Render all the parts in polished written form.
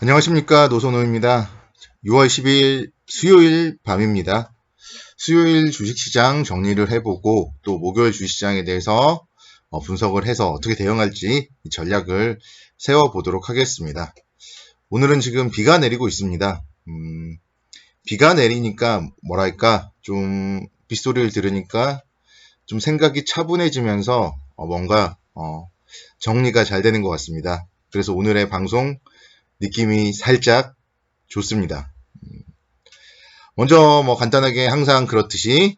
안녕하십니까, 노선호입니다. 6월 10일 수요일 밤입니다. 수요일 주식시장 정리를 해보고 또 목요일 주식시장에 대해서 분석을 해서 어떻게 대응할지 전략을 세워보도록 하겠습니다. 오늘은 지금 비가 내리고 있습니다. 비가 내리니까 뭐랄까 좀 빗소리를 들으니까 좀 생각이 차분해지면서 뭔가 정리가 잘 되는 것 같습니다. 그래서 오늘의 방송 느낌이 살짝 좋습니다. 먼저 간단하게 항상 그렇듯이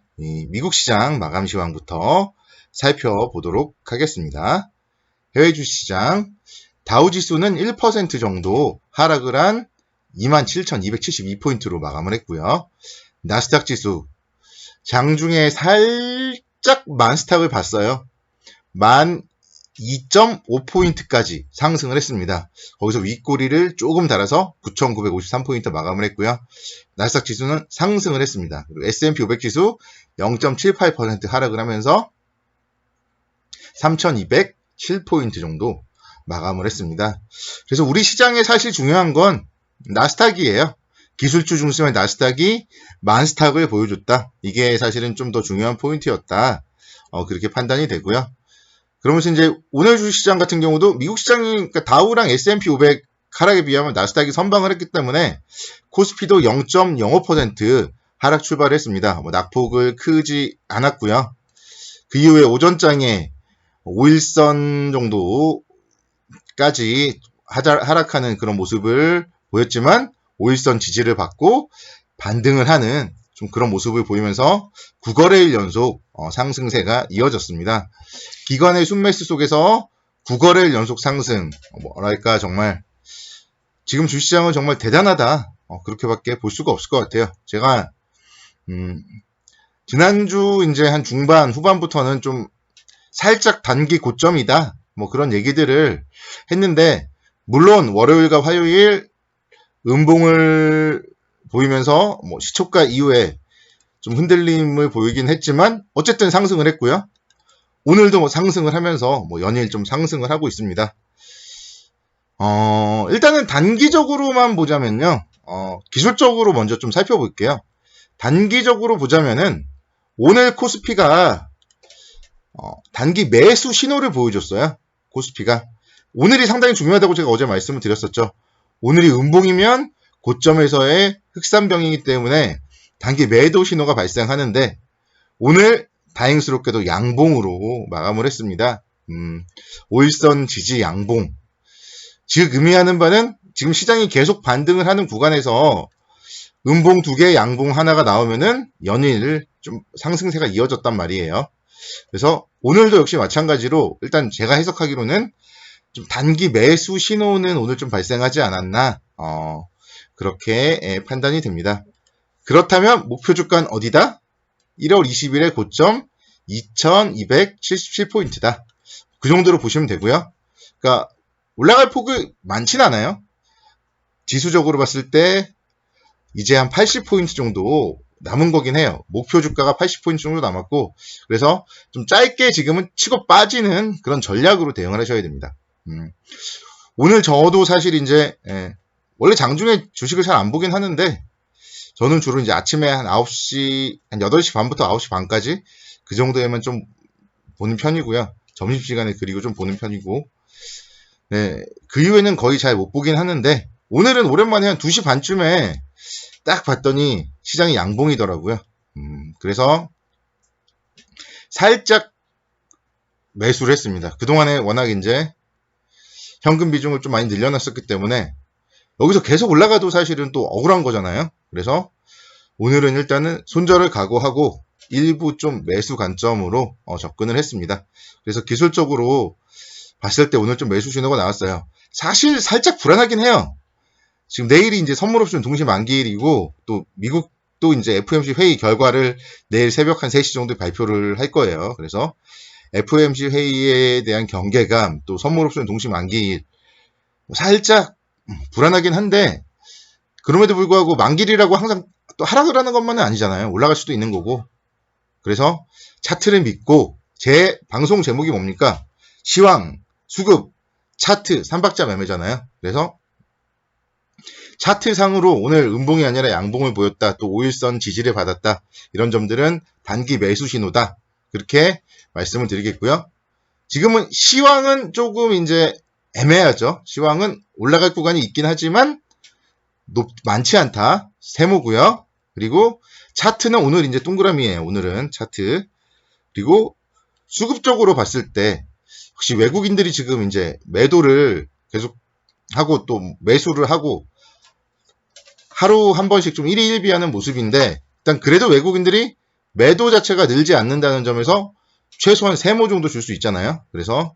미국 시장 마감 시황부터 살펴보도록 하겠습니다. 해외 주시장 다우지수는 1% 정도 하락을 한 27,272포인트로 마감을 했고요. 나스닥 지수 장중에 살짝 만스탁을 봤어요. 2.5포인트까지 상승을 했습니다. 거기서 윗꼬리를 조금 달아서 9,953포인트 마감을 했고요. 나스닥 지수는 상승을 했습니다. 그리고 S&P 500 지수 0.78% 하락을 하면서 3,207포인트 정도 마감을 했습니다. 그래서 우리 시장에 사실 중요한 건 나스닥이에요. 기술주 중심의 나스닥이 만스탁을 보여줬다. 이게 사실은 좀 더 중요한 포인트였다. 그렇게 판단이 되고요. 그러면서 이제 오늘 주식시장 같은 경우도 미국 시장이 그러니까 다우랑 S&P 500 하락에 비하면 나스닥이 선방을 했기 때문에 코스피도 0.05% 하락 출발을 했습니다. 낙폭을 크지 않았고요. 그 이후에 오전장에 5일선 정도까지 하락하는 그런 모습을 보였지만 5일선 지지를 받고 반등을 하는 좀 그런 모습을 보이면서 9거래일 연속 상승세가 이어졌습니다. 기관의 순매수 속에서 9거래일 연속 상승, 뭐랄까 정말 지금 주시장은 정말 대단하다. 그렇게밖에 볼 수가 없을 것 같아요. 제가 지난주 이제 한 중반 후반부터는 좀 살짝 단기 고점이다. 그런 얘기들을 했는데 물론 월요일과 화요일 음봉을 보이면서 시초가 이후에 좀 흔들림을 보이긴 했지만 어쨌든 상승을 했고요. 오늘도 상승을 하면서 연일 좀 상승을 하고 있습니다. 일단은 단기적으로만 보자면요. 기술적으로 먼저 좀 살펴볼게요. 단기적으로 보자면은 오늘 코스피가 단기 매수 신호를 보여줬어요. 코스피가. 오늘이 상당히 중요하다고 제가 어제 말씀을 드렸었죠. 오늘이 음봉이면 고점에서의 흑산병이기 때문에 단기 매도 신호가 발생하는데 오늘 다행스럽게도 양봉으로 마감을 했습니다. 5일선 지지 양봉. 즉 의미하는 바는 지금 시장이 계속 반등을 하는 구간에서 음봉 2개, 양봉 하나가 나오면은 연일 좀 상승세가 이어졌단 말이에요. 그래서 오늘도 역시 마찬가지로 일단 제가 해석하기로는 좀 단기 매수 신호는 오늘 좀 발생하지 않았나 그렇게 판단이 됩니다. 그렇다면 목표 주가는 어디다? 1월 20일의 고점 2277포인트다. 그 정도로 보시면 되고요. 그러니까 올라갈 폭이 많진 않아요. 지수적으로 봤을 때 이제 한 80포인트 정도 남은 거긴 해요. 목표 주가가 80포인트 정도 남았고 그래서 좀 짧게 지금은 치고 빠지는 그런 전략으로 대응을 하셔야 됩니다. 오늘 저도 사실 이제 원래 장중에 주식을 잘 안 보긴 하는데 저는 주로 이제 아침에 한 9시, 한 8시 반부터 9시 반까지 그 정도에만 좀 보는 편이고요. 점심시간에 그리고 좀 보는 편이고 네, 그 이후에는 거의 잘 못 보긴 하는데 오늘은 오랜만에 한 2시 반쯤에 딱 봤더니 시장이 양봉이더라고요. 그래서 살짝 매수를 했습니다. 그동안에 워낙 이제 현금 비중을 좀 많이 늘려놨었기 때문에 여기서 계속 올라가도 사실은 또 억울한 거잖아요. 그래서 오늘은 일단은 손절을 각오하고 일부 좀 매수 관점으로 접근을 했습니다. 그래서 기술적으로 봤을 때 오늘 좀 매수 신호가 나왔어요. 사실 살짝 불안하긴 해요. 지금 내일이 이제 선물옵션 동시 만기일이고 또 미국도 이제 FOMC 회의 결과를 내일 새벽 한 3시 정도에 발표를 할 거예요. 그래서 FOMC 회의에 대한 경계감 또 선물옵션 동시 만기일 살짝 불안하긴 한데 그럼에도 불구하고 만기일이라고 항상 또 하락을 하는 것만은 아니잖아요. 올라갈 수도 있는 거고. 그래서 차트를 믿고 제 방송 제목이 뭡니까? 시황, 수급, 차트, 3박자 매매잖아요. 그래서 차트상으로 오늘 음봉이 아니라 양봉을 보였다. 또 5일선 지지를 받았다. 이런 점들은 단기 매수 신호다. 그렇게 말씀을 드리겠고요. 지금은 시황은 조금 이제 애매하죠. 시황은 올라갈 구간이 있긴 하지만 많지 않다. 세모고요. 그리고 차트는 오늘 이제 동그라미예요. 오늘은 차트. 그리고 수급적으로 봤을 때 혹시 외국인들이 지금 이제 매도를 계속 하고 또 매수를 하고 하루 한 번씩 좀 1위 1비하는 모습인데 일단 그래도 외국인들이 매도 자체가 늘지 않는다는 점에서 최소한 세모 정도 줄 수 있잖아요. 그래서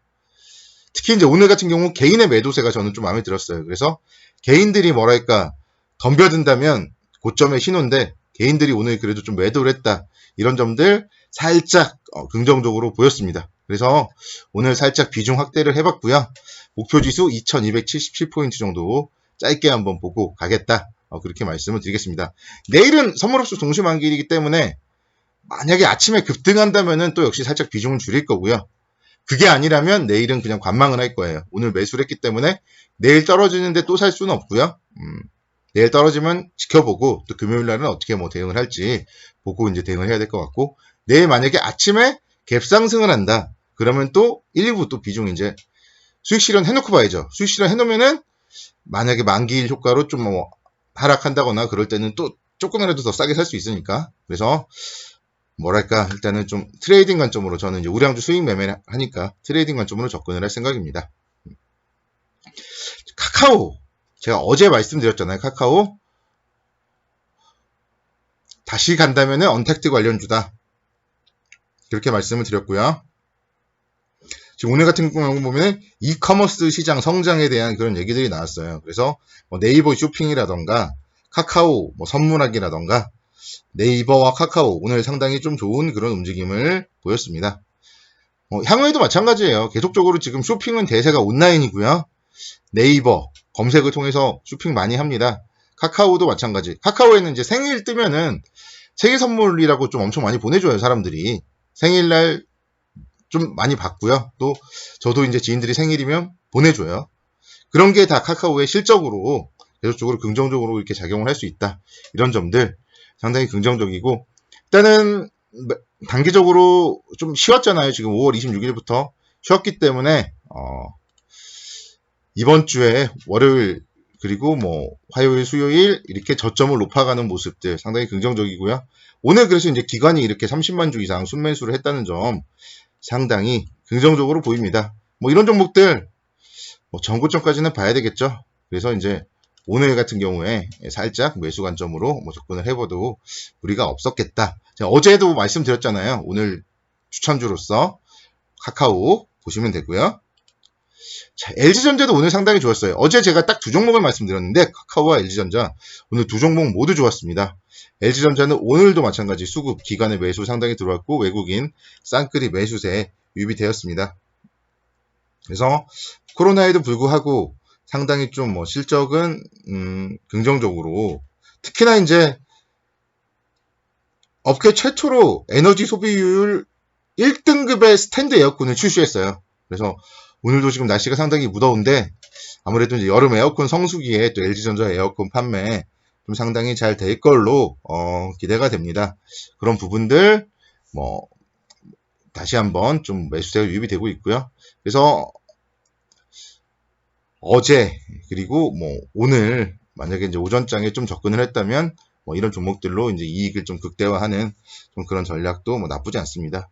특히 이제 오늘 같은 경우 개인의 매도세가 저는 좀 마음에 들었어요. 그래서 개인들이 뭐랄까 덤벼든다면 고점의 신호인데 개인들이 오늘 그래도 좀 매도를 했다. 이런 점들 살짝 긍정적으로 보였습니다. 그래서 오늘 살짝 비중 확대를 해봤고요. 목표지수 2277포인트 정도 짧게 한번 보고 가겠다. 그렇게 말씀을 드리겠습니다. 내일은 선물업소 동시만기이기 때문에 만약에 아침에 급등한다면은 또 역시 살짝 비중을 줄일 거고요. 그게 아니라면 내일은 그냥 관망을 할 거예요. 오늘 매수를 했기 때문에 내일 떨어지는데 또 살 수는 없고요. 내일 떨어지면 지켜보고 또 금요일 날은 어떻게 뭐 대응을 할지 보고 이제 대응을 해야 될 것 같고 내일 만약에 아침에 갭 상승을 한다. 그러면 또 일부 또 비중 이제 수익 실현 해놓고 봐야죠. 수익 실현 해놓으면은 만약에 만기일 효과로 좀 뭐 하락한다거나 그럴 때는 또 조금이라도 더 싸게 살 수 있으니까. 그래서 뭐랄까 일단은 좀 트레이딩 관점으로 저는 이제 우량주 수익 매매를 하니까 트레이딩 관점으로 접근을 할 생각입니다. 카카오 제가 어제 말씀드렸잖아요. 카카오 다시 간다면은 언택트 관련주다. 그렇게 말씀을 드렸고요. 지금 오늘 같은 경우 보면 이커머스 시장 성장에 대한 그런 얘기들이 나왔어요. 그래서 뭐 네이버 쇼핑이라던가 카카오 뭐 선문학이라던가 네이버와 카카오 오늘 상당히 좀 좋은 그런 움직임을 보였습니다. 향후에도 마찬가지예요. 계속적으로 지금 쇼핑은 대세가 온라인이고요. 네이버 검색을 통해서 쇼핑 많이 합니다. 카카오도 마찬가지. 카카오에는 이제 생일 뜨면은 생일 선물이라고 좀 엄청 많이 보내줘요. 사람들이. 생일날 좀 많이 받고요. 또 저도 이제 지인들이 생일이면 보내줘요. 그런 게 다 카카오의 실적으로 계속적으로 긍정적으로 이렇게 작용을 할 수 있다. 이런 점들 상당히 긍정적이고 일단은 단기적으로 좀 쉬었잖아요. 지금 5월 26일부터 쉬었기 때문에 이번 주에 월요일 그리고 뭐 화요일, 수요일 이렇게 저점을 높아가는 모습들 상당히 긍정적이고요. 오늘 그래서 이제 기관이 이렇게 30만 주 이상 순매수를 했다는 점 상당히 긍정적으로 보입니다. 뭐 이런 종목들 뭐 전고점까지는 봐야 되겠죠. 그래서 이제 오늘 같은 경우에 살짝 매수 관점으로 뭐 접근을 해봐도 무리가 없었겠다. 제가 어제도 말씀드렸잖아요. 오늘 추천주로서 카카오 보시면 되고요. 자, LG전자도 오늘 상당히 좋았어요. 어제 제가 딱 두 종목을 말씀드렸는데 카카오와 LG전자 오늘 두 종목 모두 좋았습니다. LG전자는 오늘도 마찬가지 수급 기관의 매수 상당히 들어왔고 외국인 쌍끌이 매수세에 유입되었습니다. 그래서 코로나에도 불구하고 상당히 좀 뭐 실적은 긍정적으로 특히나 이제 업계 최초로 에너지 소비율 1등급의 스탠드 에어컨을 출시했어요. 그래서 오늘도 지금 날씨가 상당히 무더운데 아무래도 이제 여름 에어컨 성수기에 또 LG전자 에어컨 판매 좀 상당히 잘 될 걸로 기대가 됩니다. 그런 부분들 뭐 다시 한번 좀 매수세가 유입이 되고 있고요. 그래서 어제 그리고 뭐 오늘 만약에 이제 오전장에 좀 접근을 했다면 뭐 이런 종목들로 이제 이익을 좀 극대화하는 좀 그런 전략도 뭐 나쁘지 않습니다.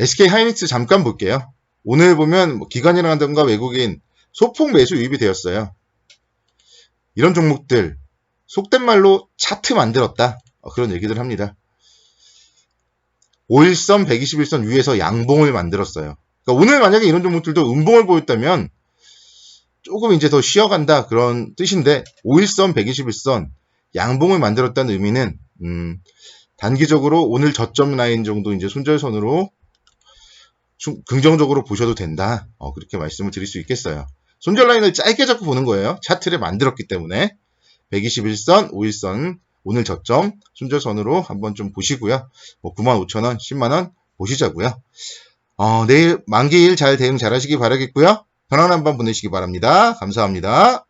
SK 하이닉스 잠깐 볼게요. 오늘 보면 뭐 기관이라든가 외국인 소폭 매수 유입이 되었어요. 이런 종목들 속된 말로 차트 만들었다. 그런 얘기들 합니다. 5일선, 121선 위에서 양봉을 만들었어요. 그러니까 오늘 만약에 이런 종목들도 음봉을 보였다면 조금 이제 더 쉬어간다 그런 뜻인데 5일선, 121선 양봉을 만들었다는 의미는 단기적으로 오늘 저점 라인 정도 이제 손절선으로 긍정적으로 보셔도 된다. 그렇게 말씀을 드릴 수 있겠어요. 손절 라인을 짧게 잡고 보는 거예요. 차트를 만들었기 때문에 121선, 5일선 오늘 저점 손절선으로 한번 좀 보시고요. 뭐 95,000원, 10만원 보시자고요. 내일 만기일 잘 대응 잘 하시기 바라겠고요. 편안한 밤 보내시기 바랍니다. 감사합니다.